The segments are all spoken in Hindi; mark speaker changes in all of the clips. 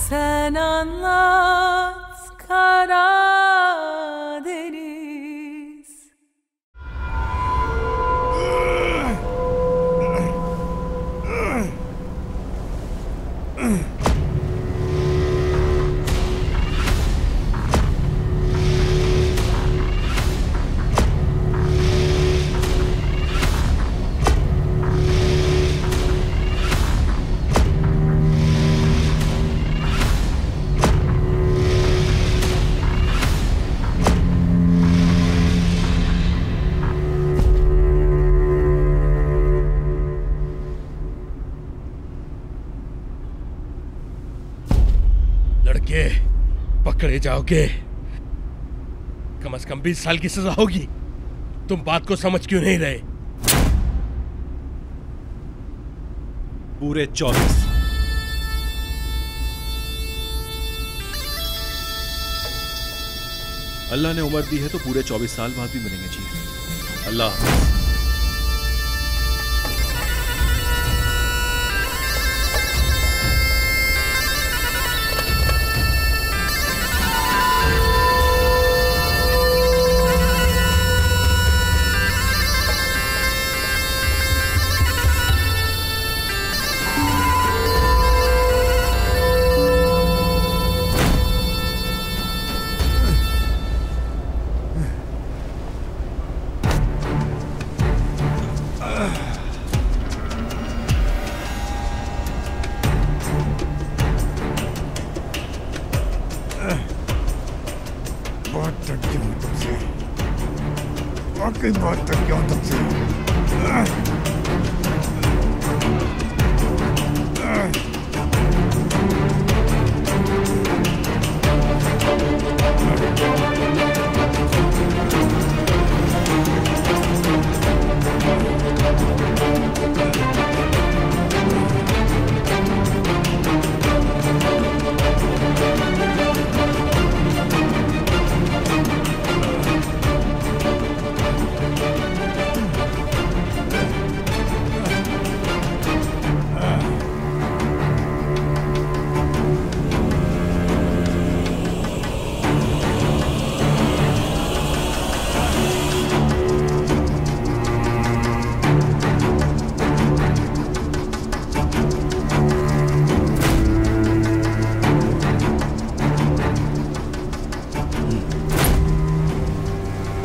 Speaker 1: Sen anlat Karadeniz.
Speaker 2: लड़के पकड़े जाओगे, कम से कम 20 साल की सजा होगी। तुम बात को समझ क्यों नहीं रहे?
Speaker 3: पूरे 24। अल्लाह ने उम्र दी है तो पूरे 24 साल बाद भी मिलेंगे जी। अल्लाह हाफ़िज़।
Speaker 4: वाकई बहुत थक गया हूं तुमसे।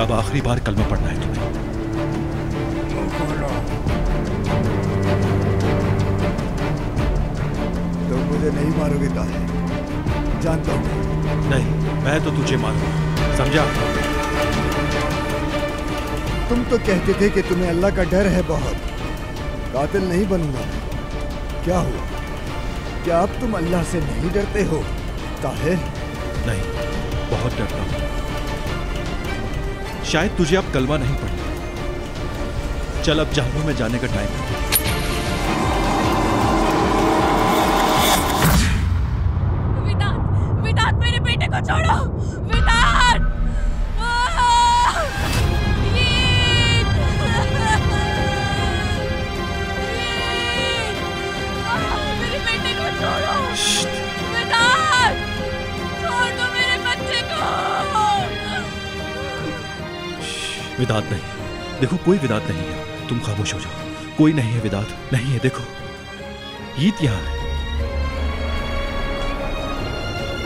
Speaker 3: अब आखिरी बार कलमा पढ़ना है तुम्हें।
Speaker 4: तो मुझे नहीं मारोगे ताहिर, जानता हूँ।
Speaker 3: नहीं, मैं तो तुझे मारूंगा, समझा?
Speaker 4: तुम तो कहते थे कि तुम्हें अल्लाह का डर है बहुत। कातिल नहीं बनूंगा मैं। क्या हुआ? क्या अब तुम अल्लाह से नहीं डरते हो ताहिर?
Speaker 3: नहीं, बहुत डरता हूँ। शायद तुझे अब कलमा नहीं पढ़ना। चल अब जहन्नुम में जाने का टाइम है।
Speaker 1: विदात, मेरे बेटे को छोड़ो। विदात, मेरे बेटे को छोड़ो। विदात, छोड़ दो मेरे बच्चे को।
Speaker 3: विदात नहीं, देखो कोई विदात नहीं है। तुम खामोश हो जाओ। कोई नहीं है विदात, नहीं है। देखो ईद यहाँ है।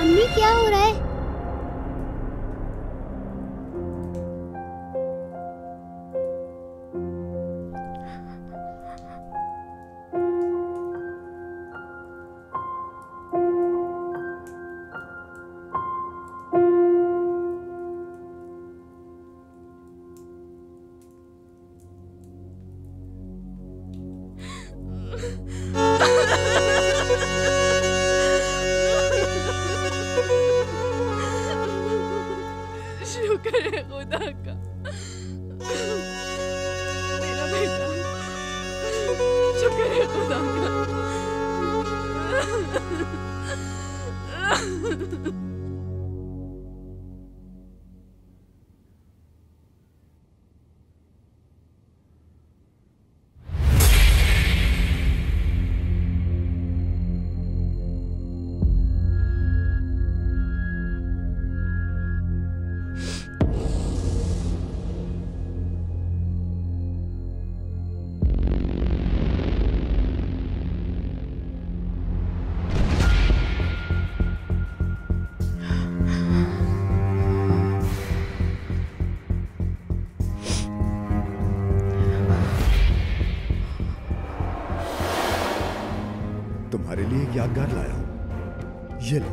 Speaker 5: अम्मी क्या हो रहा है?
Speaker 1: शुक्र है खुदा का, मेरा बेटा। शुक्र है खुदा का।
Speaker 4: यादगार लाया हूं, ये लो।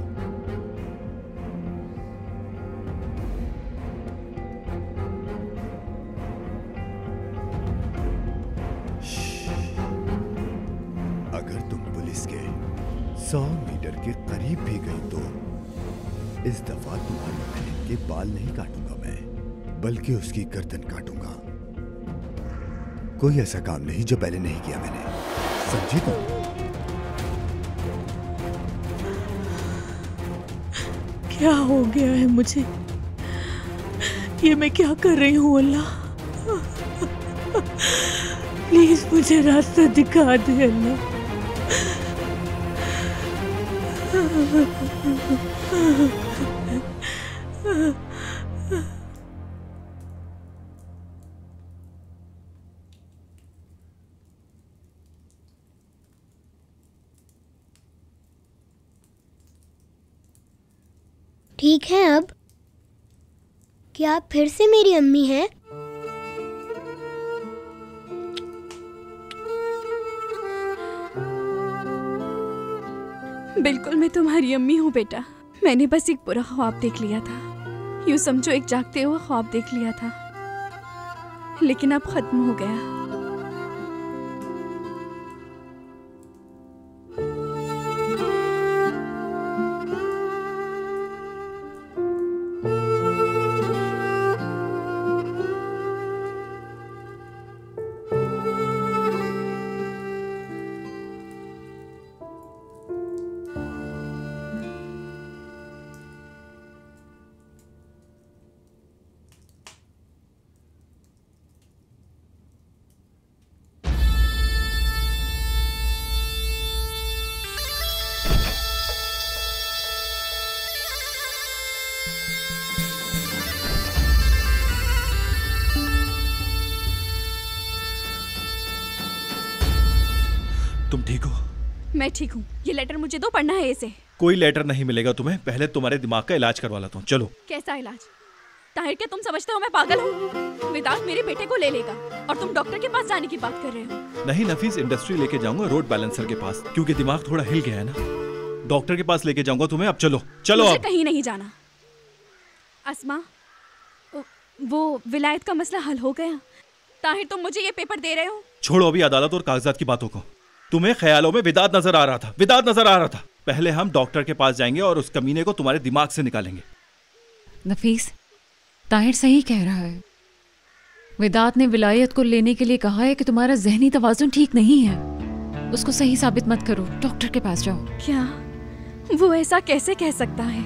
Speaker 4: अगर तुम पुलिस के 100 मीटर के करीब भी गई तो इस दफा तुम्हारी बहन के बाल नहीं काटूंगा मैं, बल्कि उसकी गर्दन काटूंगा। कोई ऐसा काम नहीं जो पहले नहीं किया मैंने, समझी तुम?
Speaker 1: क्या हो गया है मुझे? ये मैं क्या कर रही हूँ अल्लाह? प्लीज मुझे रास्ता दिखा दे अल्लाह।
Speaker 5: ठीक है अब? क्या आप फिर से मेरी अम्मी हैं?
Speaker 1: बिल्कुल मैं तुम्हारी अम्मी हूँ बेटा। मैंने बस एक बुरा ख्वाब देख लिया था। यूँ समझो एक जागते हुए ख्वाब देख लिया था, लेकिन अब खत्म हो गया।
Speaker 3: तुम ठीक हो?
Speaker 1: मैं ठीक हूँ। ये लेटर मुझे दो, पढ़ना है इसे।
Speaker 3: कोई लेटर नहीं मिलेगा तुम्हें, पहले तुम्हारे दिमाग का इलाज करवा लाता हूँ। चलो।
Speaker 1: कैसा इलाज? ताहिर, क्या तुम समझते हो मैं पागल हूँ? विदात मेरे बेटे को ले लेगा और तुम डॉक्टर के पास जाने की बात कर रहे हो।
Speaker 3: नहीं नफीस, इंडस्ट्री लेके जाऊंगा रोड बैलेंसर के पास, क्योंकि दिमाग थोड़ा हिल गया है ना। डॉक्टर के पास लेके जाऊंगा तुम्हें। अब चलो चलो।
Speaker 1: मुझे
Speaker 3: अब
Speaker 1: कहीं नहीं जाना। अस्मा, वो विलायत का मसला हल हो गया? ताहिर, तुम मुझे ये पेपर दे रहे हो?
Speaker 3: छोड़ो अभी अदालत और कागजात की बातों को। तुम्हें ख्यालों में विदात नजर आ रहा था, विदात नजर आ रहा था। पहले हम डॉक्टर के पास जाएंगे और उस कमीने को तुम्हारे दिमाग से निकालेंगे।
Speaker 6: नफीस, ताहिर सही कह रहा है। विदात ने विलायत को लेने के लिए कहा है कि तुम्हारा जहनी तवाजुन ठीक नहीं है। उसको सही साबित मत करो, डॉक्टर के पास जाओ।
Speaker 1: क्या वो ऐसा कैसे कह सकता है?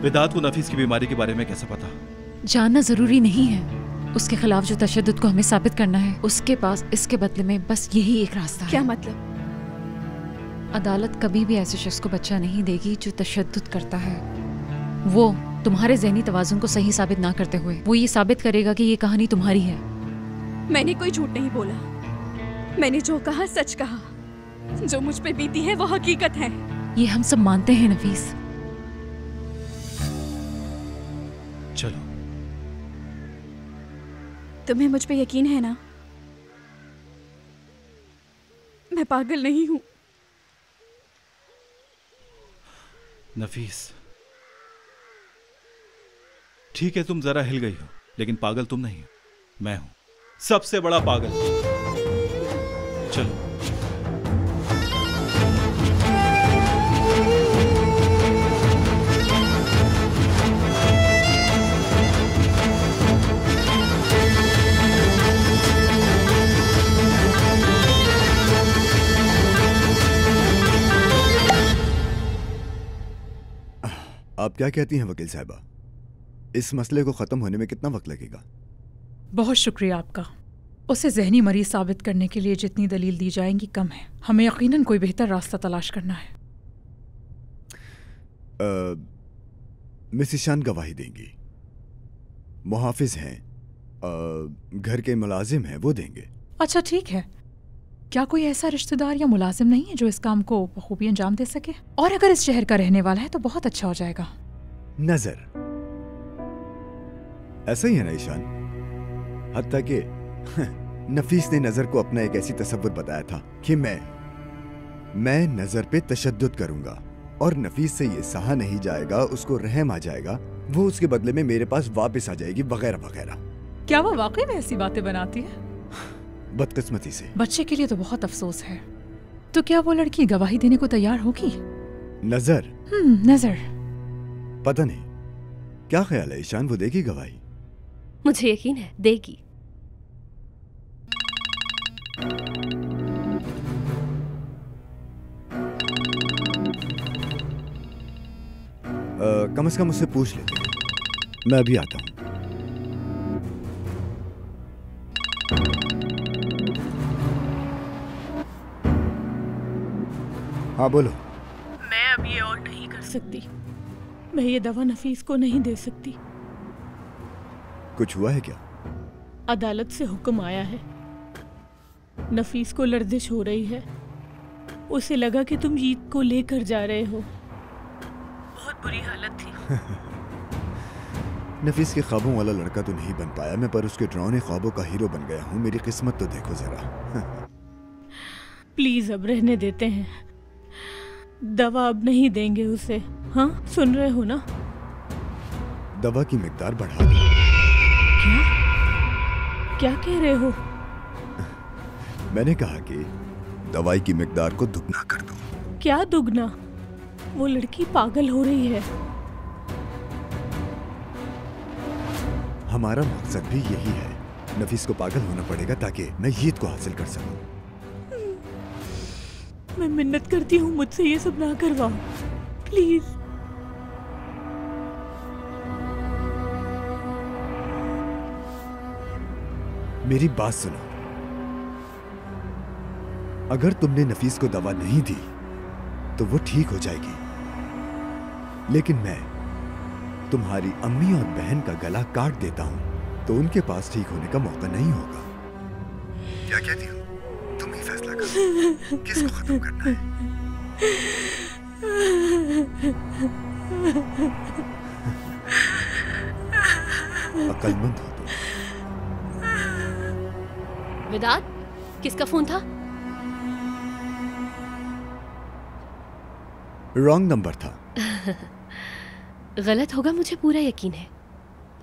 Speaker 3: विदात को नफीस की बीमारी के बारे में कैसे पता?
Speaker 6: जानना जरूरी नहीं है। उसके खिलाफ जो तशद्दुद को हमें साबित करना है, उसके पास इसके बदले में बस यही एक रास्ता है।
Speaker 1: क्या मतलब?
Speaker 6: अदालत कभी भी ऐसे शख्स को बच्चा नहीं देगी जो तशद्दुद करता है। वो तुम्हारे ज़हनी तवाज़ुन को सही साबित ना करते हुए वो ये साबित करेगा कि ये कहानी तुम्हारी है।
Speaker 1: मैंने कोई झूठ नहीं बोला। मैंने जो कहा सच कहा। जो मुझ पे बीती है वो हकीकत है।
Speaker 6: ये हम सब मानते हैं नफीस।
Speaker 3: चलो।
Speaker 1: तुम्हें मुझ पे यकीन है ना? मैं पागल नहीं हूं।
Speaker 3: नफीस, ठीक है तुम जरा हिल गई हो, लेकिन पागल तुम नहीं हो, मैं हूं सबसे बड़ा पागल। चलो।
Speaker 4: आप क्या कहती हैं वकील साहिबा? इस मसले को खत्म होने में कितना वक्त लगेगा?
Speaker 7: बहुत शुक्रिया आपका। उसे जहनी मरीज साबित करने के लिए जितनी दलील दी जाएंगी कम है। हमें यकीनन कोई बेहतर रास्ता तलाश करना है।
Speaker 4: मिस ईशान गवाही देंगी, मुहाफिज हैं, घर के मुलाजिम हैं, वो देंगे।
Speaker 7: अच्छा ठीक है। क्या कोई ऐसा रिश्तेदार या मुलाजिम नहीं है जो इस काम को बखूबी अंजाम दे सके? और अगर इस शहर का रहने वाला है तो बहुत अच्छा हो जाएगा।
Speaker 4: नजर ऐसा ही है ना ईशान? हत्ता कि नफीस ने नजर को अपना एक ऐसी तसव्वुर बताया था कि मैं मैं नजर पे तशद्दुद करूंगा और नफीस से ये सहा नहीं जाएगा, उसको रहम आ जाएगा, वो उसके बदले में मेरे पास वापस आ जाएगी, वगैरह वगैरह।
Speaker 7: क्या वो वाकई में ऐसी बातें बनाती है?
Speaker 4: बदकिस्मती से।
Speaker 7: बच्चे के लिए तो बहुत अफसोस है। तो क्या वो लड़की गवाही देने को तैयार होगी?
Speaker 4: नजर?
Speaker 7: नजर।
Speaker 4: पता नहीं, क्या ख्याल है ईशान, वो देगी गवाही?
Speaker 8: मुझे यकीन है देगी।
Speaker 4: कम से कम उससे पूछ लेते हैं। मैं अभी आता हूं। हाँ बोलो।
Speaker 9: मैं अब ये और नहीं कर सकती। मैं ये दवा नफीस को नहीं दे सकती।
Speaker 4: कुछ हुआ है क्या?
Speaker 9: अदालत से हुक्म आया है। नफीस को लर्जिश हो रही है। उसे लगा कि तुम जीत को लेकर जा रहे हो। बहुत बुरी हालत थी।
Speaker 4: नफीस के ख्वाबों वाला लड़का तो नहीं बन पाया मैं, पर उसके डरावने ख्वाबों का हीरो बन गया हूँ। मेरी किस्मत तो देखो जरा।
Speaker 9: प्लीज अब रहने देते हैं। दवा अब नहीं देंगे उसे। हाँ सुन रहे हो ना?
Speaker 4: दवा की मिकदार बढ़ा दो।
Speaker 9: क्या कह रहे हो?
Speaker 4: मैंने कहा कि दवाई की मिकदार को दुगना कर दो।
Speaker 9: क्या दुगना? वो लड़की पागल हो रही है।
Speaker 4: हमारा मकसद भी यही है। नफीस को पागल होना पड़ेगा ताकि मैं जीत को हासिल कर सकूं।
Speaker 9: मैं मिन्नत करती हूँ, मुझसे ये सब ना करवाओ प्लीज।
Speaker 4: मेरी बात सुनो। अगर तुमने नफीस को दवा नहीं दी तो वो ठीक हो जाएगी, लेकिन मैं तुम्हारी अम्मी और बहन का गला काट देता हूं तो उनके पास ठीक होने का मौका नहीं होगा। क्या कहती हो? तुम ही फैसला करो किसको खत्म करना है। अक्लमंद हो तुम।
Speaker 8: विदात, किसका फोन था?
Speaker 4: रॉन्ग नंबर था।
Speaker 8: गलत होगा मुझे पूरा यकीन है,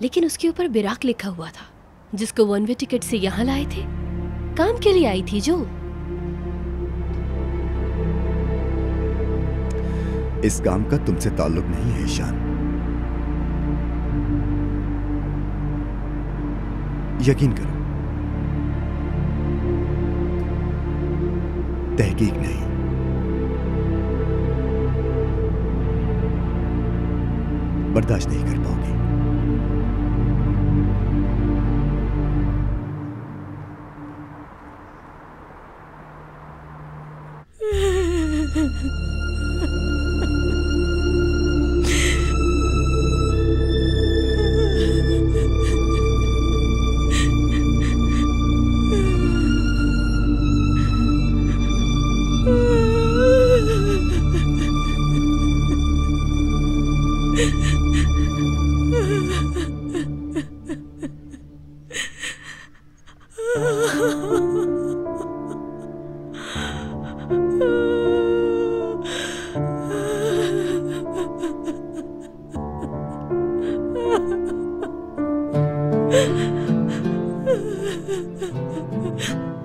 Speaker 8: लेकिन उसके ऊपर बिराक लिखा हुआ था, जिसको वन वे टिकट से यहाँ लाए थे। काम के लिए आई थी जो।
Speaker 4: इस काम का तुमसे ताल्लुक नहीं है ईशान। यकीन करो, तहकीक नहीं। बर्दाश्त नहीं कर पाओगे।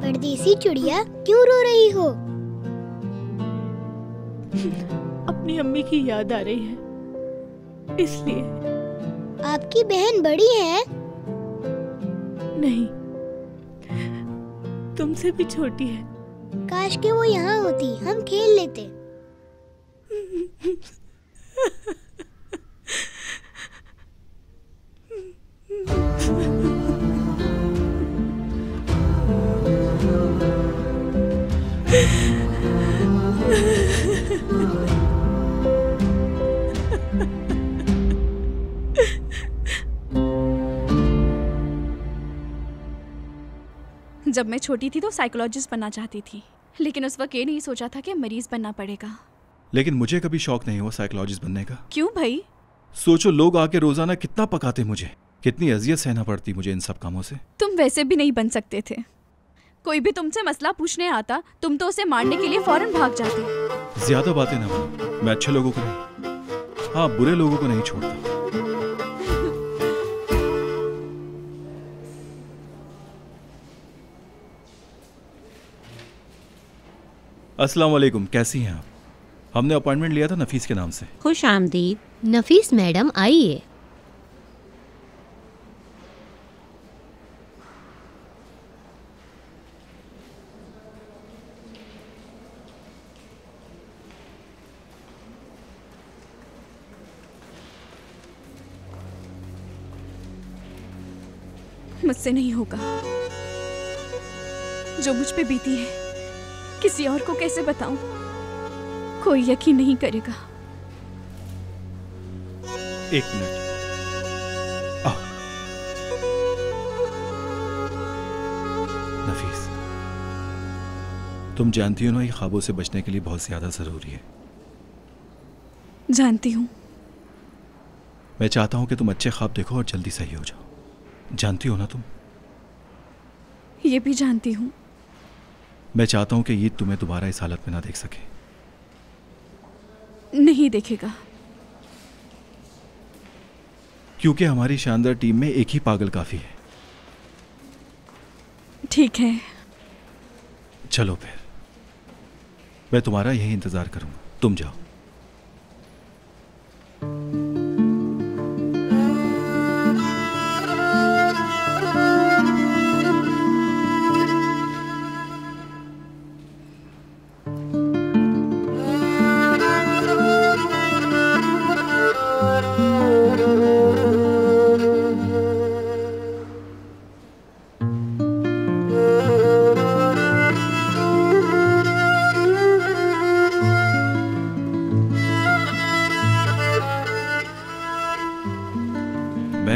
Speaker 5: परदेसी चिड़िया क्यों रो रही हो?
Speaker 9: अपनी अम्मी की याद आ रही है, इसलिए।
Speaker 5: आपकी बहन बड़ी है?
Speaker 9: नहीं, तुमसे भी छोटी है।
Speaker 5: काश के वो यहाँ होती, हम खेल लेते।
Speaker 1: जब मैं छोटी थी तो साइकोलॉजिस्ट बनना चाहती थी, लेकिन उस वक्त ये नहीं सोचा था कि मरीज बनना पड़ेगा।
Speaker 3: लेकिन मुझे कभी शौक नहीं हुआ साइकोलॉजिस्ट बनने का।
Speaker 1: क्यों भाई?
Speaker 3: सोचो, लोग आके रोजाना कितना पकाते मुझे, कितनी अजियत सहना पड़ती मुझे इन सब कामों से।
Speaker 1: तुम वैसे भी नहीं बन सकते थे। कोई भी तुमसे मसला पूछने आता तुम तो उसे मारने के लिए फौरन भाग जाते।
Speaker 3: ज्यादा बातें ना मानो, मैं अच्छे लोगों को नहीं, हाँ बुरे लोगों को नहीं छोड़ता। अस्सलाम वालेकुम, कैसी हैं आप? हमने अपॉइंटमेंट लिया था नफीस के नाम से।
Speaker 10: खुश आमदीद।
Speaker 8: नफीस मैडम आइए।
Speaker 1: मुझसे नहीं होगा। जो मुझ पे बीती है किसी और को कैसे बताऊं? कोई यकीन नहीं करेगा।
Speaker 3: एक मिनट। नफीस, तुम जानती हो ना ये ख्वाबों से बचने के लिए बहुत ज्यादा जरूरी है।
Speaker 1: जानती हूँ।
Speaker 3: मैं चाहता हूं कि तुम अच्छे ख्वाब देखो और जल्दी सही हो जाओ। जानती हो ना तुम?
Speaker 1: ये भी जानती हूँ।
Speaker 3: मैं चाहता हूं कि ईद तुम्हें दोबारा इस हालत में ना देख सके।
Speaker 1: नहीं देखेगा।
Speaker 3: क्योंकि हमारी शानदार टीम में एक ही पागल काफी है।
Speaker 1: ठीक है,
Speaker 3: चलो फिर, मैं तुम्हारा यही इंतजार करूंगा। तुम जाओ।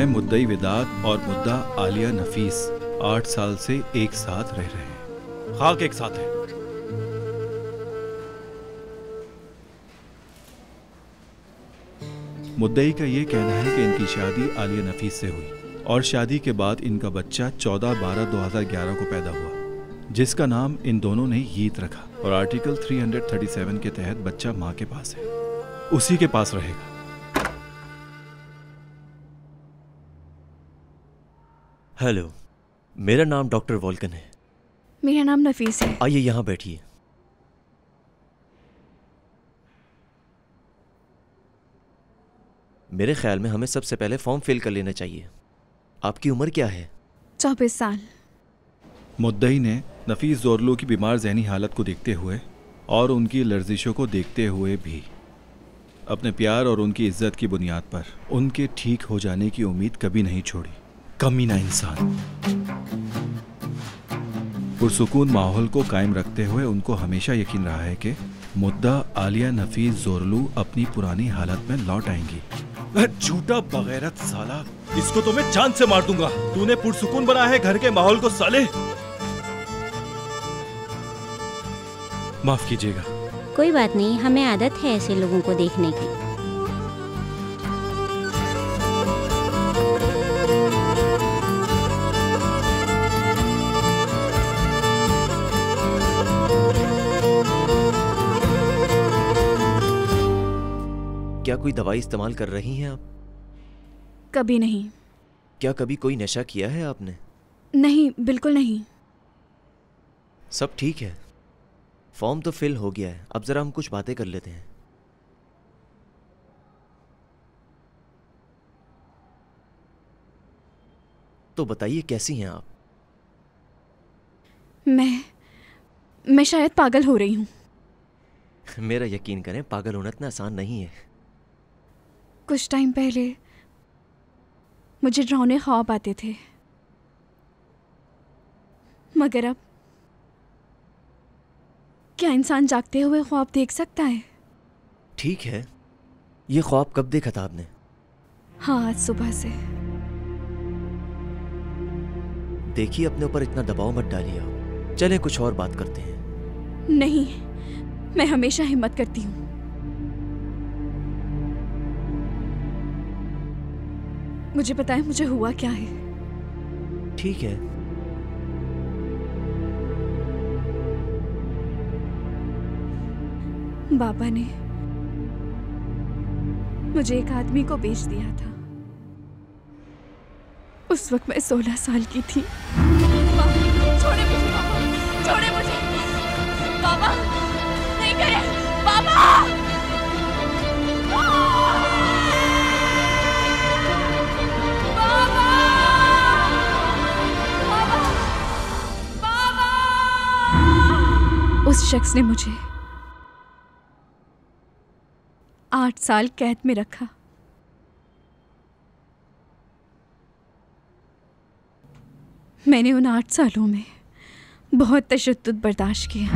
Speaker 3: मुद्दई विदात और मुद्दा आलिया नफीस 8 साल से एक साथ रह रहे हैं। खाक एक साथ है। मुद्दई का यह कहना है कि इनकी शादी आलिया नफीस से हुई और शादी के बाद इनका बच्चा 14/12/2011 को पैदा हुआ, जिसका नाम इन दोनों ने यीत रखा और आर्टिकल 337 के तहत बच्चा मां के पास है, उसी के पास रहेगा।
Speaker 11: हेलो, मेरा नाम डॉक्टर वॉल्कन है।
Speaker 1: मेरा नाम नफीस है।
Speaker 11: आइए यहाँ बैठिए। मेरे ख्याल में हमें सबसे पहले फॉर्म फिल कर लेना चाहिए। आपकी उम्र क्या है?
Speaker 1: 24 साल।
Speaker 3: मुद्दई ने नफीस जोरलू की बीमार जहनी हालत को देखते हुए और उनकी लर्जिशों को देखते हुए भी अपने प्यार और उनकी इज्जत की बुनियाद पर उनके ठीक हो जाने की उम्मीद कभी नहीं छोड़ी। कमीना इंसान। पुरसुकून माहौल को कायम रखते हुए उनको हमेशा यकीन रहा है कि मुद्दा आलिया नफीस जोरलू अपनी पुरानी हालत में लौट आएंगी। झूठा बगैरत साला, इसको तो मैं जान से मार दूंगा। तूने पुरसुकून बनाया है घर के माहौल को साले। माफ कीजिएगा।
Speaker 10: कोई बात नहीं, हमें आदत है ऐसे लोगों को देखने की।
Speaker 11: क्या कोई दवाई इस्तेमाल कर रही हैं आप?
Speaker 1: कभी नहीं।
Speaker 11: क्या कभी कोई नशा किया है आपने?
Speaker 1: नहीं, बिल्कुल नहीं।
Speaker 11: सब ठीक है। फॉर्म तो फिल हो गया है, अब जरा हम कुछ बातें कर लेते हैं। तो बताइए कैसी हैं आप?
Speaker 1: मैं शायद पागल हो रही हूँ।
Speaker 11: मेरा यकीन करें, पागल होना इतना आसान नहीं है।
Speaker 1: कुछ टाइम पहले मुझे डरावने ख्वाब आते थे, मगर अब क्या इंसान जागते हुए ख्वाब देख सकता है?
Speaker 11: ठीक है, ये ख्वाब कब देखा था आपने?
Speaker 1: हाँ, आज सुबह से।
Speaker 11: देखिए, अपने ऊपर इतना दबाव मत डालिए आप। चलें कुछ और बात करते हैं।
Speaker 1: नहीं, मैं हमेशा हिम्मत करती हूँ। मुझे पता है मुझे हुआ क्या है।
Speaker 11: ठीक है,
Speaker 1: बाबा ने मुझे एक आदमी को बेच दिया था। उस वक्त मैं 16 साल की थी।
Speaker 12: छोड़े मुझे बाबा, छोड़े मुझे बाबा, नहीं करे बाबा।
Speaker 1: उस शख्स ने मुझे 8 साल कैद में रखा। मैंने उन 8 सालों में बहुत तशद्दुद बर्दाश्त किया।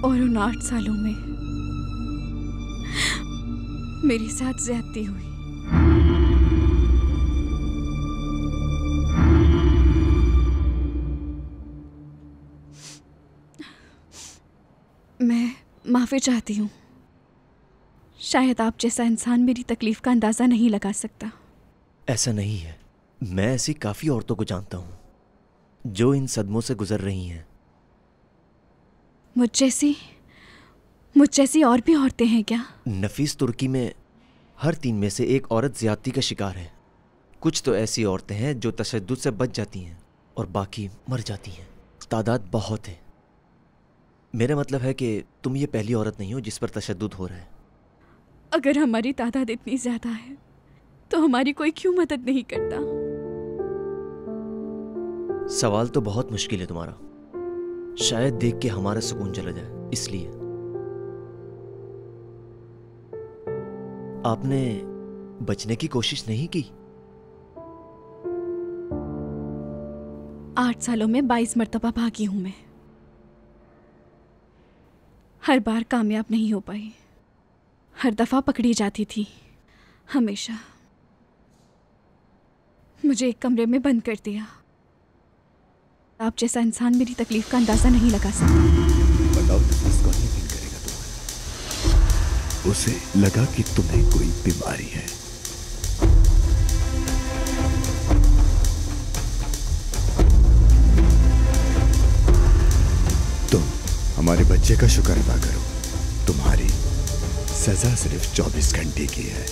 Speaker 1: और उन 8 सालों में मेरे साथ ज्यादती हुई। मैं माफ़ी चाहती हूँ। शायद आप जैसा इंसान मेरी तकलीफ का अंदाज़ा नहीं लगा सकता।
Speaker 11: ऐसा नहीं है। मैं ऐसी काफ़ी औरतों को जानता हूँ जो इन सदमों से गुजर रही हैं।
Speaker 1: मुझ जैसी और भी औरतें हैं क्या?
Speaker 11: नफीस, तुर्की में हर 3 में से एक औरत ज्यादती का शिकार है। कुछ तो ऐसी औरतें हैं जो तशद्दुद से बच जाती हैं और बाकी मर जाती हैं। तादाद बहुत है। मेरा मतलब है कि तुम ये पहली औरत नहीं हो जिस पर तशद्दुद हो रहा है।
Speaker 1: अगर हमारी तादाद इतनी ज्यादा है तो हमारी कोई क्यों मदद नहीं करता?
Speaker 11: सवाल तो बहुत मुश्किल है तुम्हारा। शायद देख के हमारा सुकून चला जाए, इसलिए। आपने बचने की कोशिश नहीं की?
Speaker 1: 8 सालों में 22 मरतबा भागी हूं मैं। हर बार कामयाब नहीं हो पाई। हर दफा पकड़ी जाती थी। हमेशा मुझे एक कमरे में बंद कर दिया। आप जैसा इंसान मेरी तकलीफ का अंदाजा नहीं लगा सकता।
Speaker 4: बताओ नफीस कौन यकीन करेगा तुम्हारा? उसे लगा कि तुम्हें कोई बीमारी है। तुम हमारे बच्चे का शुक्र अदा करो। तुम्हारी सजा सिर्फ 24 घंटे की है।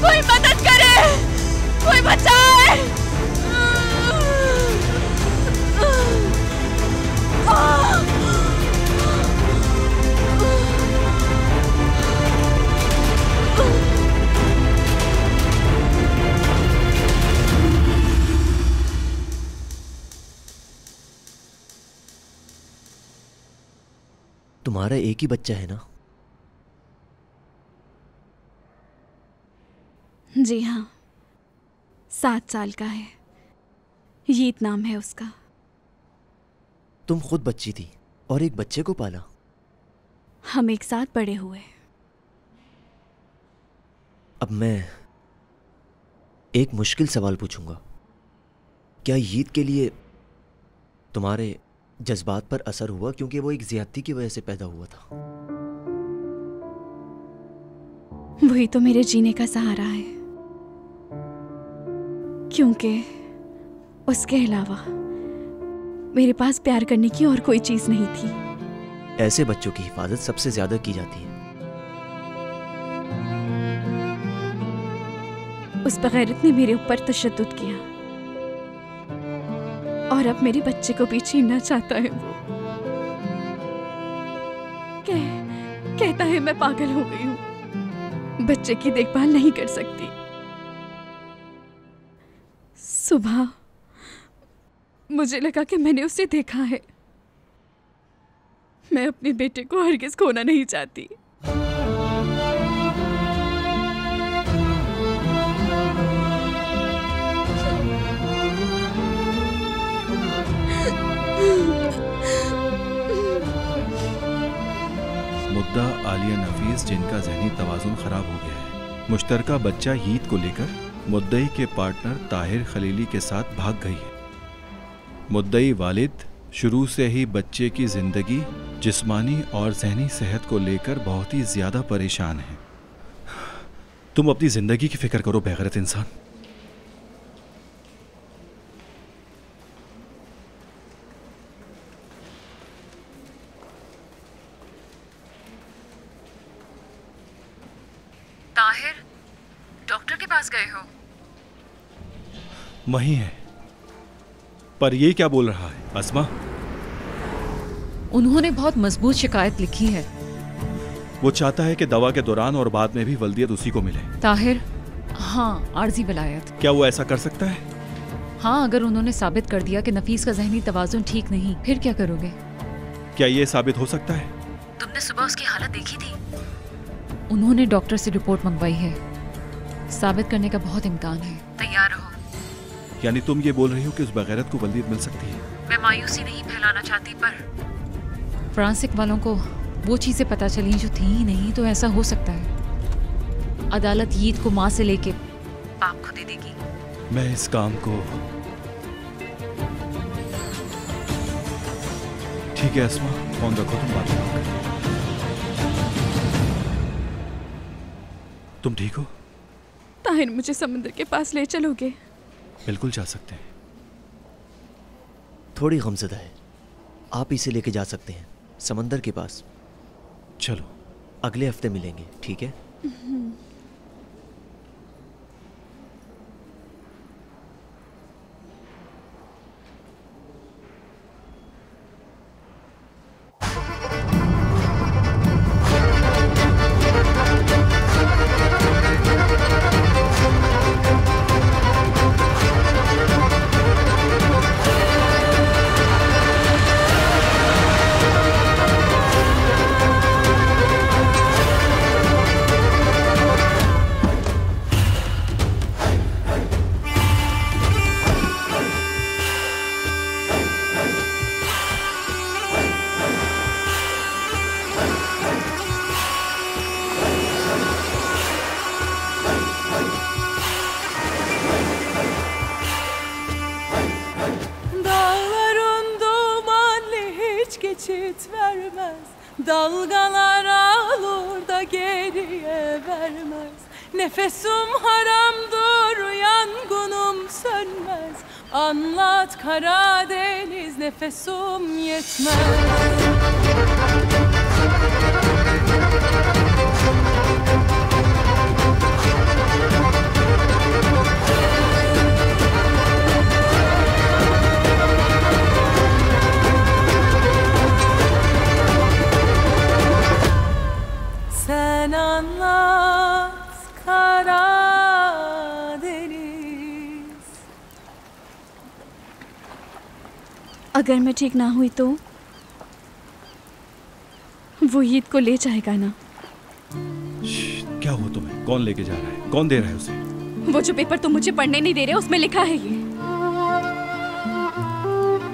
Speaker 12: कोई मदद करे, कोई बचाए।
Speaker 11: तुम्हारा एक ही बच्चा है ना?
Speaker 1: जी हाँ, 7 साल का है। यीत नाम है उसका।
Speaker 11: तुम खुद बच्ची थी और एक बच्चे को पाला।
Speaker 1: हम एक साथ बड़े हुए।
Speaker 11: अब मैं एक मुश्किल सवाल पूछूंगा। क्या यीत के लिए तुम्हारे जज्बात पर असर हुआ क्योंकि वो एक ज्यादती की वजह से पैदा हुआ था?
Speaker 1: वही तो मेरे जीने का सहारा है, क्योंकि उसके अलावा मेरे पास प्यार करने की और कोई चीज नहीं थी।
Speaker 11: ऐसे बच्चों की हिफाजत सबसे ज्यादा की जाती है।
Speaker 1: उस बगैरत ने मेरे ऊपर तशद्दुद किया और अब मेरे बच्चे को भी छीनना चाहता है। वो कहता है मैं पागल हो गई हूँ, बच्चे की देखभाल नहीं कर सकती। सुबह मुझे लगा कि मैंने उसे देखा है। मैं अपने बेटे को हरगिज खोना नहीं चाहती।
Speaker 3: मुद्दा आलिया नफीस जिनका जहनी तवाजुन खराब हो गया है, मुश्तरका बच्चा ईद को लेकर मुद्दई के पार्टनर ताहिर खलीली के साथ भाग गई है। मुद्दई वालिद शुरू से ही बच्चे की जिंदगी, जिस्मानी और जहनी सेहत को लेकर बहुत ही ज्यादा परेशान है। तुम अपनी जिंदगी की फिक्र करो बेगैरत इंसान।
Speaker 6: ताहिर, डॉक्टर के पास गए हो?
Speaker 3: वही है, पर ये क्या बोल रहा है अस्मा?
Speaker 6: उन्होंने बहुत मजबूत शिकायत लिखी है।
Speaker 3: वो चाहता है कि दवा के दौरान और बाद में भी वल्दियत उसी को मिले।
Speaker 6: ताहिर, हाँ, आर्जी विलायत।
Speaker 3: क्या वो ऐसा कर सकता है?
Speaker 6: हाँ, अगर उन्होंने साबित कर दिया कि नफीस का जहनी तवाजुन ठीक नहीं, फिर क्या करोगे?
Speaker 3: क्या ये साबित हो सकता है?
Speaker 6: तुमने सुबह उसकी हालत देखी थी? उन्होंने डॉक्टर से रिपोर्ट मंगवाई है। साबित करने का बहुत इम्कान है। तैयार रहो।
Speaker 3: यानी तुम ये बोल रही हो कि उस बगैरत को वल्दियत मिल सकती है?
Speaker 6: मैं मायूसी नहीं फैलाना चाहती, पर फ्रांसिक वालों को वो चीजें पता चली जो थी ही नहीं, तो ऐसा हो सकता है अदालत ईद को माँ से लेके बाप को दे देगी।
Speaker 3: मैं इस काम को ठीक है अस्मा, फोन रखो, तुम बात करो। तुम ठीक हो?
Speaker 1: ताहिर, मुझे समुद्र के पास ले चलोगे?
Speaker 3: बिल्कुल जा सकते हैं।
Speaker 11: थोड़ी गमज़दा है, आप इसे लेके जा सकते हैं समंदर के पास।
Speaker 3: चलो,
Speaker 11: अगले हफ्ते मिलेंगे, ठीक है?
Speaker 12: Dalgalar alır da geriye vermez. Nefesim haramdır, yangınım sönmez. Anlat Karadeniz, nefesim yetmez. Sen anlat Karadeniz.
Speaker 1: अगर मैं ठीक ना हुई तो वो ईद को ले जाएगा ना?
Speaker 3: क्या हो तुम्हें? कौन लेके जा रहा है? कौन दे रहा है उसे?
Speaker 1: वो जो पेपर तुम मुझे पढ़ने नहीं दे रहे, उसमें लिखा है ये।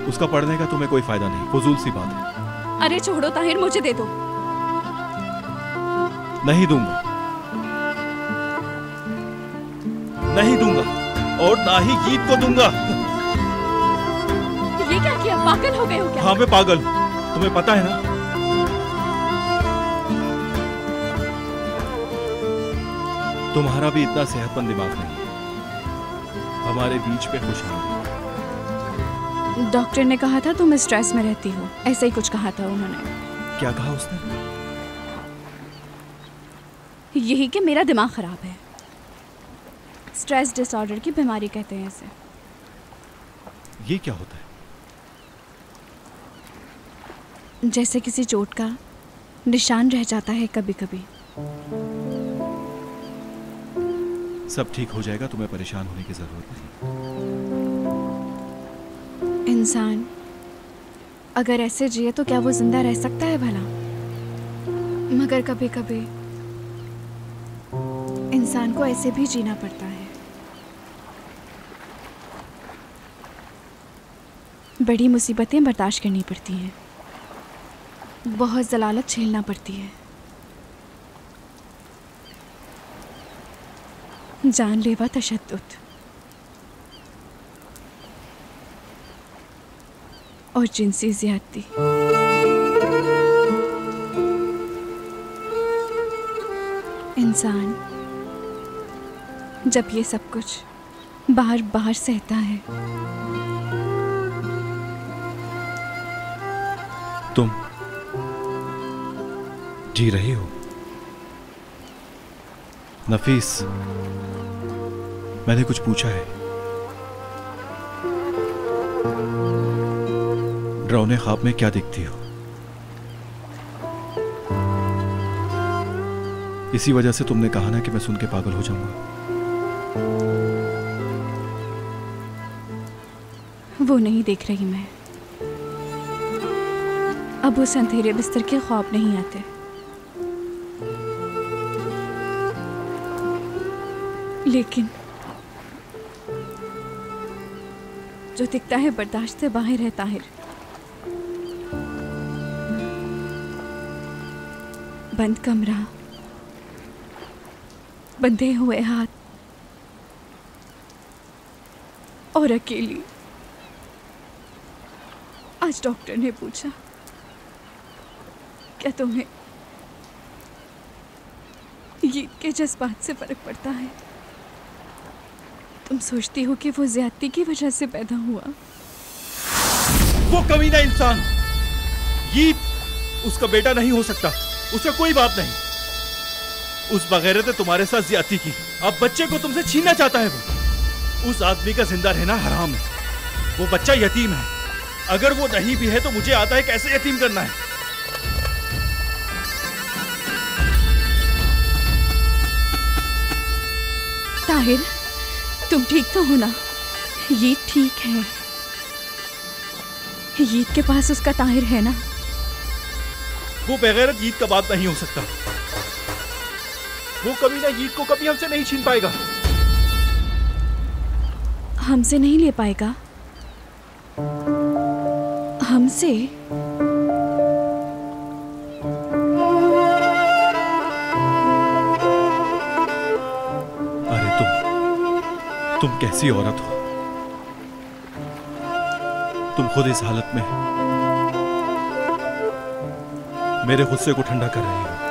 Speaker 3: उसका पढ़ने का तुम्हें कोई फायदा नहीं, फजूल सी बात है।
Speaker 1: अरे छोड़ो ताहिर, मुझे दे दो।
Speaker 3: नहीं दूंगा, नहीं दूंगा, और ना ही ईद को दूंगा।
Speaker 1: ये क्या किया? पागल हो गए हो क्या?
Speaker 3: हाँ, मैं पागल हूं, तुम्हें पता है ना? तुम्हारा भी इतना सेहतमंद दिमाग नहीं है। हमारे बीच पे खुशहाली।
Speaker 1: डॉक्टर ने कहा था तुम स्ट्रेस में रहती हो, ऐसा ही कुछ कहा था उन्होंने।
Speaker 3: क्या कहा उसने?
Speaker 1: यही कि मेरा दिमाग खराब है। स्ट्रेस डिसऑर्डर की बीमारी कहते हैं इसे।
Speaker 3: ये क्या होता है?
Speaker 1: जैसे किसी चोट का निशान रह जाता है कभी कभी।
Speaker 3: सब ठीक हो जाएगा, तुम्हें परेशान होने की जरूरत नहीं।
Speaker 1: इंसान अगर ऐसे जिए तो क्या वो जिंदा रह सकता है भला? मगर कभी कभी इंसान को ऐसे भी जीना पड़ता है। बड़ी मुसीबतें बर्दाश्त करनी पड़ती हैं, बहुत जलालत झेलना पड़ती है, जानलेवा तशद्दुद और जिनसी ज़्यादती। इंसान जब ये सब कुछ बाहर बाहर सहता है,
Speaker 3: तुम जी रही हो? नफीस, मैंने कुछ पूछा है। डरावने ख्वाब में क्या दिखती हो? इसी वजह से तुमने कहा ना कि मैं सुन के पागल हो जाऊंगा।
Speaker 1: वो नहीं देख रही मैं। अब उस अंधेरे बिस्तर के ख्वाब नहीं आते। लेकिन जो दिखता है बर्दाश्त से बाहर है ताहिर। बंद कमरा, बंधे हुए हाथ और अकेली। आज डॉक्टर ने पूछा, क्या तुम्हें ईद के जज्बात से फर्क पड़ता है? तुम सोचती हो कि वो ज्यादती की वजह से पैदा हुआ?
Speaker 3: वो कमीना इंसान ईद उसका बेटा नहीं हो सकता, उसका कोई बाप नहीं। उस बगैरत ने तुम्हारे साथ ज्यादती की, अब बच्चे को तुमसे छीनना चाहता है वो। उस आदमी का जिंदा रहना हराम है। वो बच्चा यतीम है, अगर वो नहीं भी है तो मुझे आता है कैसे यतीम करना है।
Speaker 1: ताहिर, तुम ठीक तो हो ना? ये ठीक है। ईद के पास उसका ताहिर है ना?
Speaker 3: वो बगैरत ईद का बाप नहीं हो सकता। वो कभी ना ईद को कभी हमसे नहीं छीन पाएगा।
Speaker 1: हमसे नहीं ले पाएगा? हमसे?
Speaker 3: अरे तुम कैसी औरत हो? तुम खुद इस हालत में मेरे गुस्से को ठंडा कर रही हो।